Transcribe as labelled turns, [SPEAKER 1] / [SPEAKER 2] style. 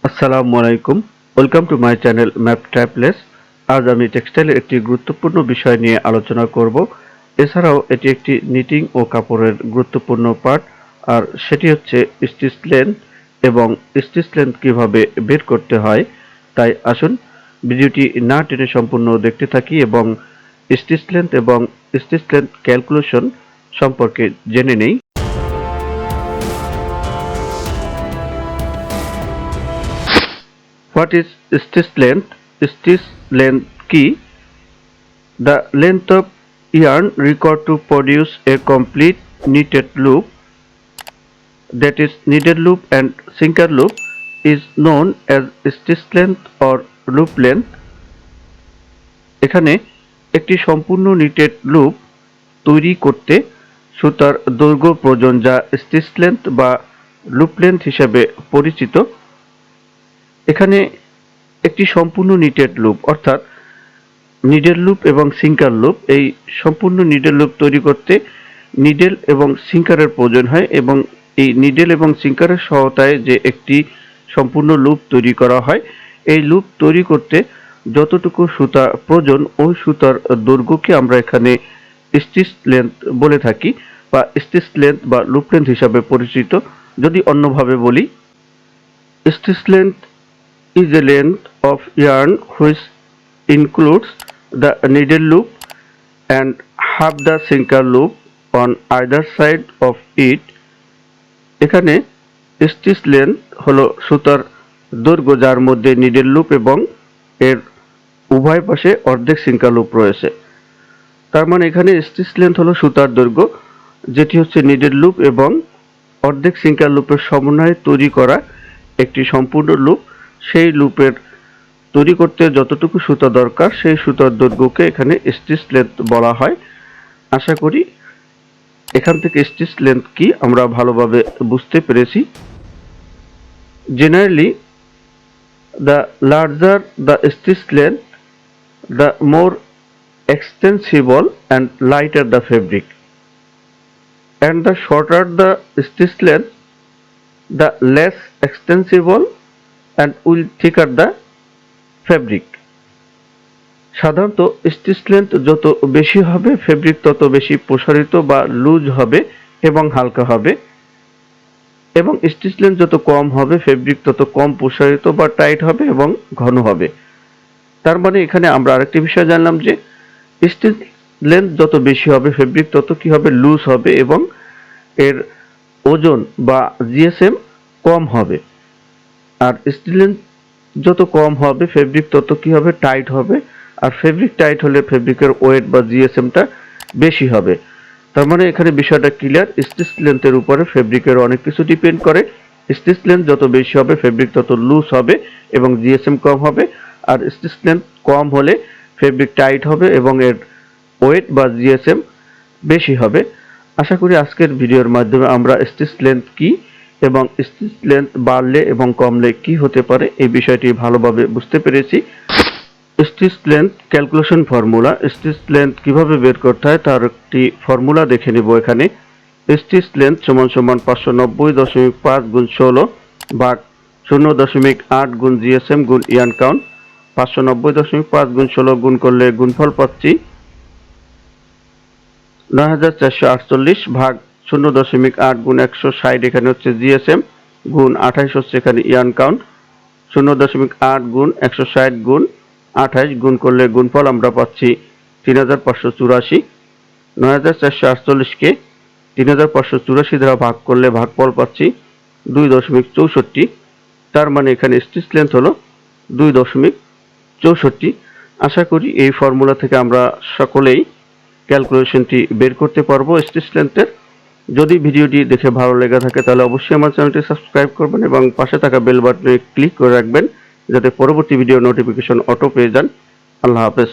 [SPEAKER 1] আসসালামু আলাইকুম। Welcome to my channel ম্যাপ ট্রাইপলেস। আজ আমি টেক্সটাইলের একটি গুরুত্বপূর্ণ বিষয় নিয়ে আলোচনা করব। এছাড়াও এটি একটি নিটিং ও কাপড়ের গুরুত্বপূর্ণ পার্ট, আর সেটি হচ্ছে স্টিচ লেন্থ এবং স্টিচ লেন্থ কীভাবে বের করতে হয়। তাই আসুন ভিডিওটি না টেনে সম্পূর্ণ দেখতে থাকি এবং স্টিচ লেন্থ এবং স্টিচ লেন্থ ক্যালকুলেশন সম্পর্কে জেনে নেই। What is stitch length? Stitch length key. The length of yarn required to produce a complete knitted loop, that is knitted loop and sinker loop, is known as stitch length or loop length. এখানে একটি সম্পূর্ণ knitted loop তৈরি করতে সুতার দৈর্ঘ্য প্রয়োজন, যা stitch length বা লুপ লেন্থ হিসেবে পরিচিত। এখানে একটি সম্পূর্ণ নিটেড লুপ অর্থাৎ নিডেল লুপ এবং সিঙ্কার লুপ, এই সম্পূর্ণ নিডেল লুপ তৈরি করতে নিডেল এবং সিঙ্কারের প্রয়োজন হয় এবং এই নিডেল এবং সিঙ্কারের সহায়তায় যে একটি সম্পূর্ণ লুপ তৈরি করা হয়, এই লুপ তৈরি করতে যতটুকু সুতা প্রয়োজন ওই সুতার দৈর্ঘ্যকে আমরা এখানে স্টিচ লেন্থ বলে থাকি বা স্টিচ লেন্থ বা লুপ লেন্থ হিসাবে পরিচিত। যদি অন্যভাবে বলি, stitch length is a length of yarn which includes the needle loop and half the sinker loop on either side of it. এখানে স্টিচ লেন্থ হলো সুতার দৈর্ঘ্য যার মধ্যে নিডেল লুপ এবং এর উভয় পাশে অর্ধেক সিঙ্কার লুপ রয়েছে। তার মানে এখানে স্টিচ লেন্থ হলো সুতার দৈর্ঘ্য যেটি হচ্ছে নিডেল লুপ এবং অর্ধেক সিঙ্কার লুপের সমন্বয়ে তৈরি করা একটি সম্পূর্ণ লুপ। সেই লুপের তৈরি করতে যতটুকু সুতা দরকার সেই সুতার দৈর্ঘ্যকে এখানে স্টিচ লেন্থ বলা হয়। আশা করি এখান থেকে স্টিচ লেন্থ কি আমরা ভালোভাবে বুঝতে পেরেছি। Generally the larger the stitch length, the more extensible and lighter the fabric, and the shorter the stitch length, the less extensible and will thicker the fabric. সাধারণত স্টিচ লেন্থ যত বেশি হবে fabric তত বেশি প্রসারিত বা লুজ হবে এবং হালকা হবে, এবং স্টিচ লেন্থ যত কম হবে ফেব্রিক তত কম প্রসারিত বা টাইট হবে এবং ঘন হবে। তার মানে এখানে আমরা আরেকটি বিষয় জানলাম যে স্টিচ লেন্থ যত বেশি হবে ফেব্রিক তত কি হবে, লুজ হবে এবং এর ওজন বা জিএসএম কম হবে। আর স্টিচ লেন্থ যত কম হবে ফেব্রিক তত কি হবে, টাইট হবে। আর ফেব্রিক টাইট হলে ফেব্রিকের ওয়েট বা জিএসএমটা বেশি হবে। তার মানে এখানে বিষয়টা ক্লিয়ার, স্টিচ লেন্থের উপরে ফেব্রিকের অনেক কিছু ডিপেন্ড করে। স্টিচ লেন্থ যত বেশি হবে ফেব্রিক তত লুজ হবে এবং জিএসএম কম হবে, আর স্টিচ লেন্থ কম হলে ফেব্রিক টাইট হবে এবং এর ওয়েট বা জিএসএম বেশি হবে। আশা করি আজকের ভিডিওর মাধ্যমে আমরা স্টিচ লেন্থ কি এবং স্টিচ লেন্থ বাড়লে এবং কমলে কি হতে পারে এই বিষয়টি ভালোভাবে বুঝতে পেরেছি। Stitch length calculation formula, stitch length কিভাবে বের করতে হয় তার একটি ফর্মুলা দেখে নেব। এখানে স্টিচ লেন্থ সমান সমান 590.5 গুণ 16 ভাগ 0.8 গুণ জিএসএম গুণ ইয়ার্ন কাউন্ট। 590.5 গুণ 16 গুণ করলে গুণফল পাচ্ছি 9448 ভাগ 0.8 গুণ 160, এখানে হচ্ছে জিএসএম গুণ 28 হচ্ছে এখানে ইয়ার্ন কাউন্ট। 0.8 গুণ 160 গুণ 28 গুণ করলে গুণফল আমরা পাচ্ছি 3584। 9448কে 3584 দ্বারা ভাগ করলে ভাগফল পাচ্ছি 2.64। তার মানে এখানে স্টিচ লেন্থ হলো 2.64। আশা করি এই ফর্মুলা থেকে আমরা সকলেই ক্যালকুলেশনটি বের করতে পারবো স্টিচ লেন্থের। যদি ভিডিওটি দেখে ভালো লেগে থাকে তাহলে অবশ্যই আমার চ্যানেলটি সাবস্ক্রাইব করবেন এবং পাশে থাকা বেল বাটনে ক্লিক করে রাখবেন যাতে পরবর্তী ভিডিও নোটিফিকেশন অটো পেয়ে যান। আল্লাহ হাফেজ।